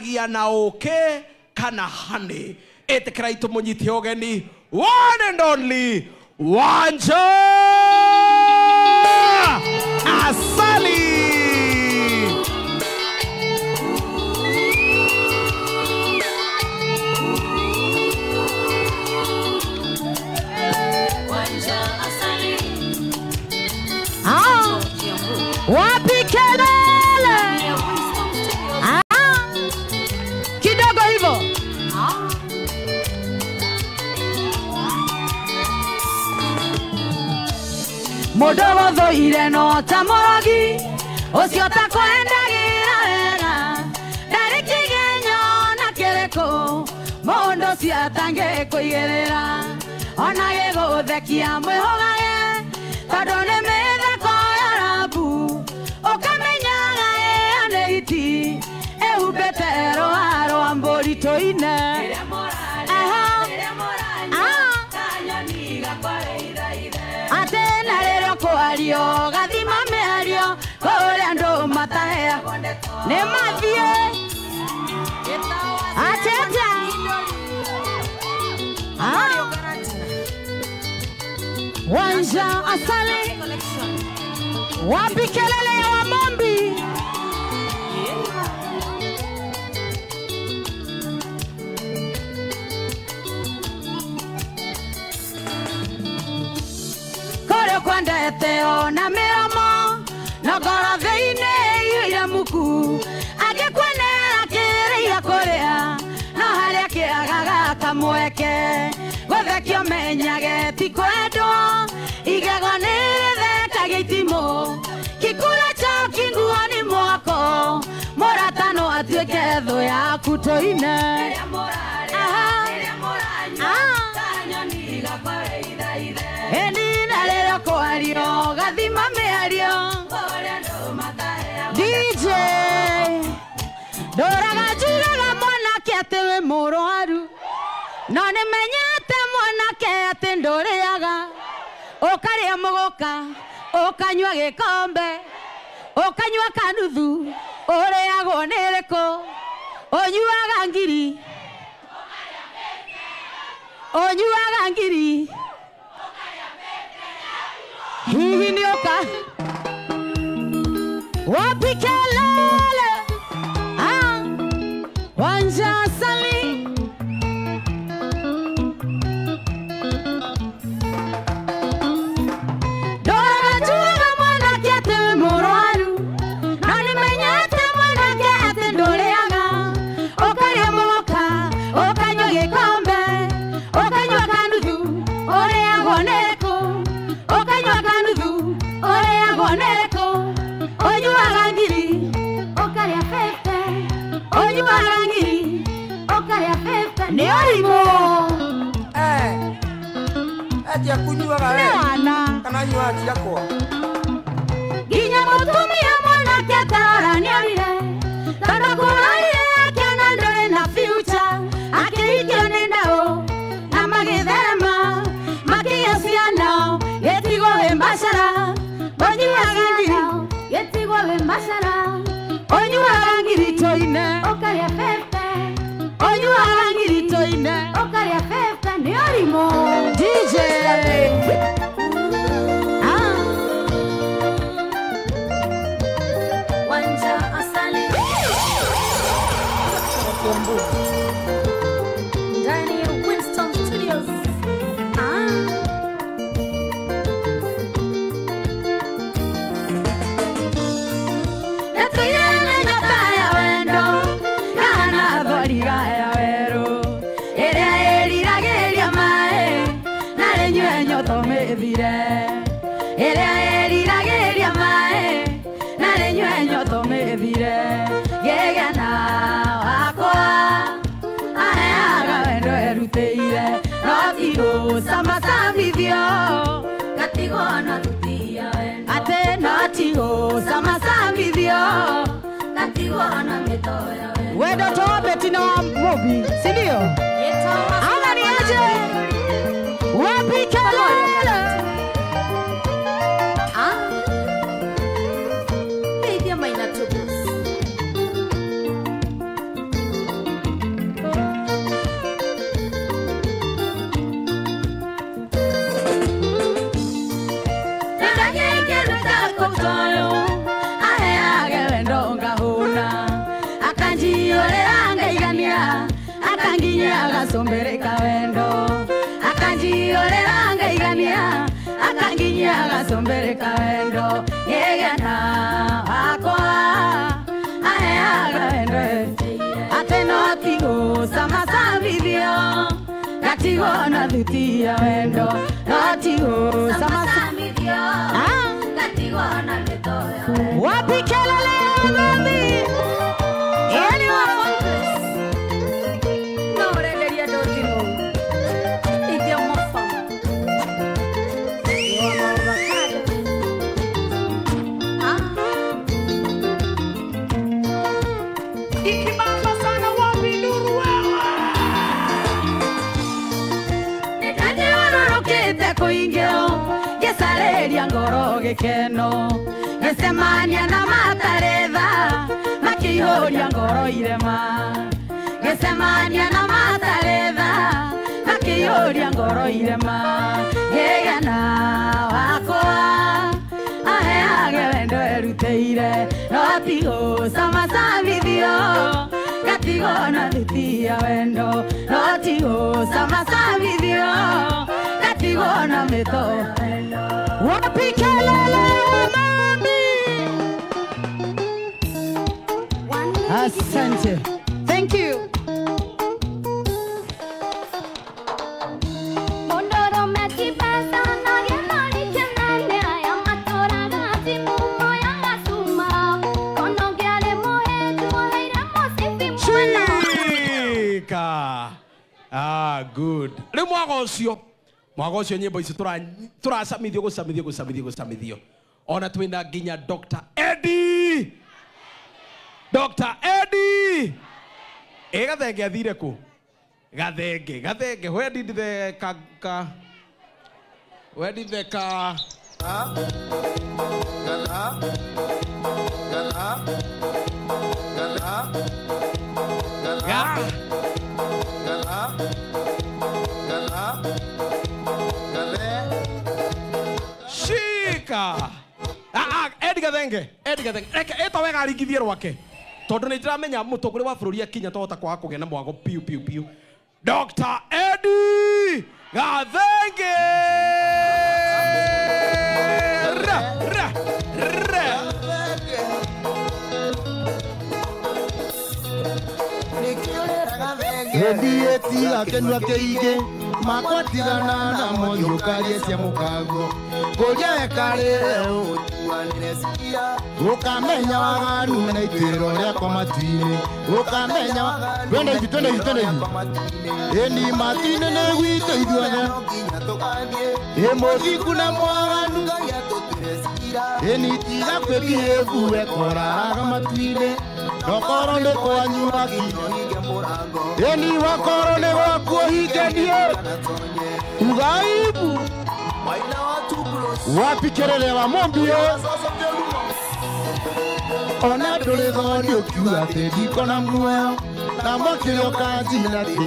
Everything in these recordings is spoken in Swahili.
na oke kana honey. Etekerai tumunyite ogeni one and only Wanja Asali. Wapi kelele? Kidogo hivyo. Modogo dhoire no tamorogi Osio takoendagira wega Dari kigenyo na kereko Mondo siatange kuigerera Ona gego thekia mwihogage Tado nemedha koya rabu Okamenyaga aneiti Ehubetero aro ambori toine Atena lero koario Gathima meario Kore ando matahea Ne mathie Ateta Wanja Asali Wapi kelele ya Wamombi Kore kwandete na miromo Nogoro theine yuire muku Age kwenera kiri ya korea No haria kiagaga kamweke Gwethekio menyage tiko edo Igego niritheka gitimo Kikura chao kinguoni mwako Moratano atueke tho ya kutoine Endina lero koario Gathima meario DJ Doraga juraga mwana kiatewe moroaru None menyete mwana kiate ndoreaga Okaria mugoka Okanywa gikombe Okanywa kanuthu Oreago nereko Onyuaga ngiri Onyuaga ngiri Hihi nioka Wapi kelele Wanja Asali Dora juga mwana kiate moroaru Nani menyete mwana kiate ndoreaga Okaria moka Okanywa gikombe Okanywa kanuthu Oreago nereko Okanywa kanuthu Oreago nereko Onyuaga ngiri Okaria pepe Onyuaga ngiri Okaria pepe Ni orimo Atia kunyuaga we Neana Kana nyua atia kwa Ginya mutumia mwana kiatarora ni orire Tondo kuhaire akiana ndore na future Akirikio nendao Na magithema Makiyasiana Yetigo wembashara Onyuaga ngiri Yetigo wembashara Onyuaga ngiri toine Okaria pepe Onyuaga ngiri toine Okaria pepe Ni orimo DJ Wanja Asali Ndani ya Winston Studios Etuyene nyota ya wendo Kana thoriga ya weru Iria iriragiria mae Nare nyue nyoto methire Iria iriragiria mae Nare nyue nyoto methire Gegana wakwa Aheaga wendo erutĩire No tigo sama samithio Gatigo na tutia wendo Ate no tigo sama samithio Gatigo na mitoya wendo Wendo toa betina wa mobi, sindio? Ama ni aje Wapi kelele Hey, dia maina tubus akanjiorera ngaigania akanginya gasombereka wendo akanjiorera ngaigania akanginya gasombereka wendo yegana akwa aheaga wendo ateno tigo samasa video gatigo na dutia wendo gatigo samasa video gatigo na letoya wapi kelele mami yani wafocus no regeria dotino idio mofa Ikibamba sana wapi nuru wewe. netaje warorokete kuingio gesareria ngoro gekeno gesemania na mataretha makihoria ngoro irema gesemania na mataretha makihoria ngoro irema yegana wakwa aheage wendo eruteire notigo samasa video gatigo na dutia wendo notigo samasa video gatigo na meto wapi kelele mami asante thank you Mondoro meti pesa na gemali kenene ya matora gati mumo ya masuma kono gyale mohe tuwaira mosifi mwana Chika. Good. Rĩu mwago ũcio nyĩmbo ici tũracamithio ona twĩna nginya Dr. Eddie. Dr. Eddie. Gathenge athire kũ? Gathenge. Where did the Shika. Eddie Gathenge. Eta wega aringithie rwake. Tondu ni ndiramenya mũtongoria wa bũrũri akinya tohota kwaga kũgĩa na mwago piu. Dr. Eddie Gathenge. Eddie tiga kenwa keige makotigana na moyo karie cia mukango kuria ekare ukamenya wagaru na itiro ria komatini ukamenya twende hivi eni matine ne gwite ithuothe emothi na mwaganu eni tiga kwebievu ekoraraga matwine ndokoro nĩ kwanyu wakinya eni wakoro nĩ gwakuo hingenie ugaibu wapi kelele wa mombio ona ndũrĩ thoni ũkiuga atĩ ndikona muoyo na mwakĩrĩ ũkanjina atĩ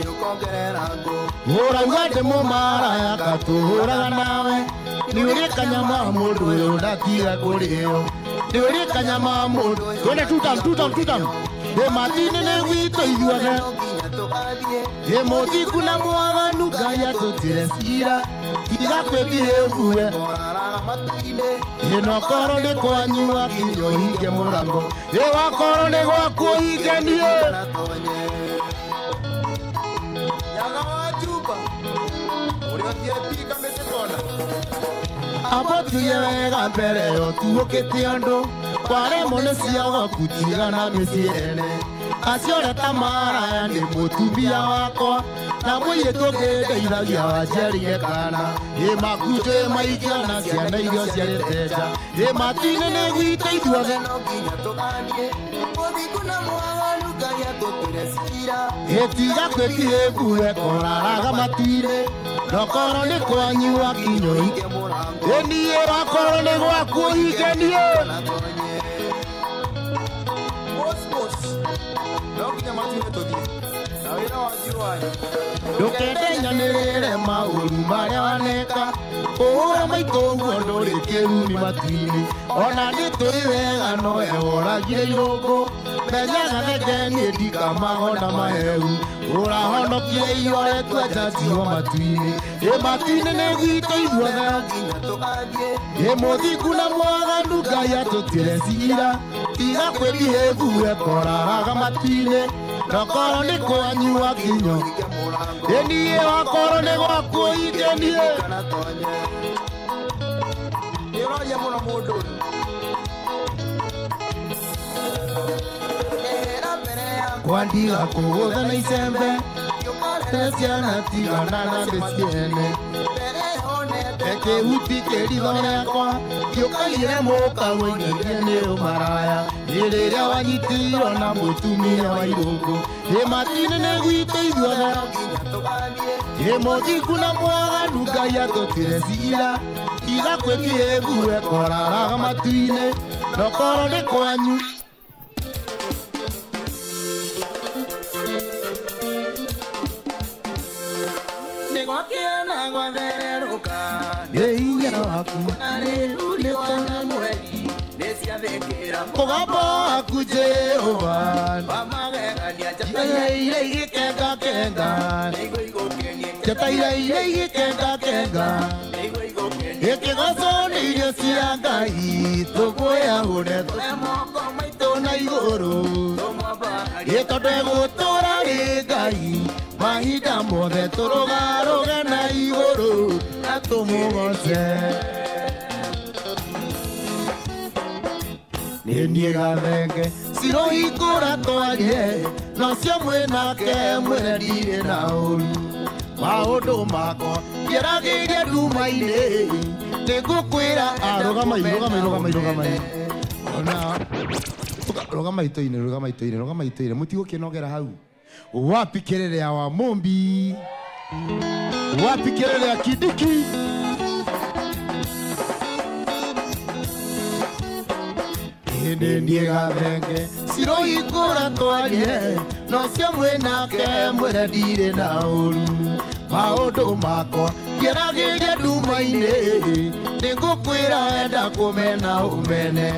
ũrauga ndĩ mũmaraya ngatũhũraga nawe nĩ ũrĩ kanyama mũndũ ũyũ ndatiga kũrĩo nĩ ũrĩ kanyama mũndũ twende tutam matine nĩ gwitũ ithuothe mũthiku na mwaganu Ngai atũtire cira tiga kwĩbirĩvue nokorwo nĩ kwanyu wakinya ũhinge mũrango wakorwo nĩ gwaku ũhingenie abotuye wega mbere yo tuũkĩte andũ kwaremwo nĩ ciaga kutigana mĩciĩ ene acio reta maraya nĩ mũtumia wakwa na mũirĩtu ũngĩndeithagia wanjiarire kana makuntĩ maingĩ na ciana irio ciarĩte nja matine nĩ gwitũ ithuothe tiga kwĩbirĩvue koraraga matuire nokorwo nĩ kwanyu wakinya ũhinge niĩ wakorwo nĩ gwaku ũhingenie ndũkende nyanĩrĩre maũru marĩa waneka ũhũra maitũ ũguo ndũrĩ kĩruni matu-inĩ ona nĩ tũrĩ wega no eworagire irũngũ menyaga thenge ndika mahona mahehu ũrahonokia iore twejajiwa matu-inĩ matu-inĩ nĩ gwitũ ithuothe mũthingu na mwaganu Ngai atũtire cira tiga kwĩrihĩbu ekoraraga matu-inĩ nokorwo nĩ kwanyua nginyo niĩ wakorwo nĩ gwaku ingenie nĩũroria mũno mũndũ kwandiga kũgũtha na icembe ciana tigana na ndĩciene kĩhuti kĩritho rĩakwa gĩũkagire mũkaguinĩrie nĩ ũmaraya rĩrĩa wanyitirwo na mũtumia wa irũngũ matu-inĩ nĩ gwitũ ithuothe mũthingu na mwaganu Ngai atũtire cira tiga kwĩrihĩbu ekoraraga matu-inĩ nokorwo nĩ kwanyu hinya waku mũgambo waku Jehova njataire igĩkengakenga njataire igĩkengakenga gĩkĩgoco nĩ irio cia Ngai tũkwĩyahũre tũre moko maitũ na igũrũ tondũ egũtũra rĩ Ngai mahinda mothe tũrũgarũge na igũrũ na tũmũgoce nĩ niĩ gathenge cirohingũra twarie nacio mwĩnake mwĩre ndirĩ na ũru maũndũ makwa ngeragĩire nduma-inĩ nĩngũkwĩra rũgamai ona rũgama itoinĩ mũtigũkĩnogera hau wapi kelele ya Wamombi wapi kelele ya Kidiki ndiye gathenge cirohingũra twarie nocio mwĩnake mwĩre ndirĩ na ũru maũndũ makwa ngeragĩire nduma-inĩ nĩngũkwĩra enda kũmena ũmene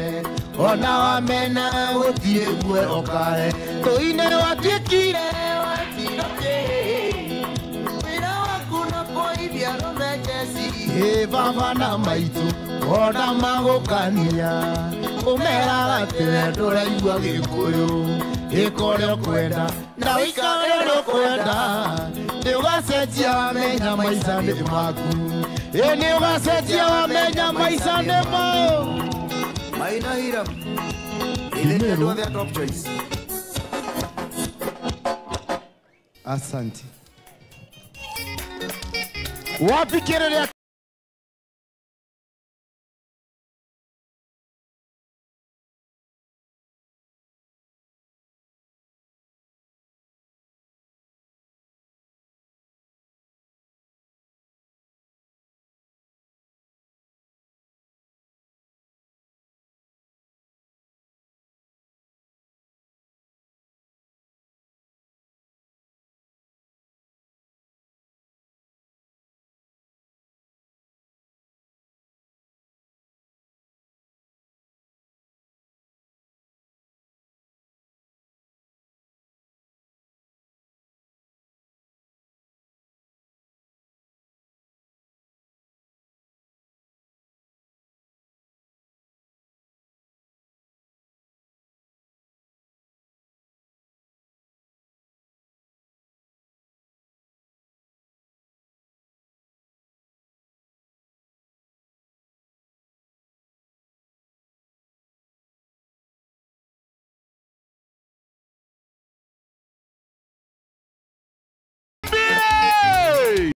ona wamena gũtirĩ mwe okae tũine watuĩkire wĩra waku na kũithia rũmejeci baba na maitũ ona magũkania ũmeraga tene ndũraigua Gĩkũyũ gĩkorwo kwenda na ũikare ũkwenda nĩ ũgacenjia wamenya maica nĩ maku nĩ ũgacenjia wamenya maica nĩ mao Maina Hiram. Ile ndio the top choice. Asante. Wapi kelele ya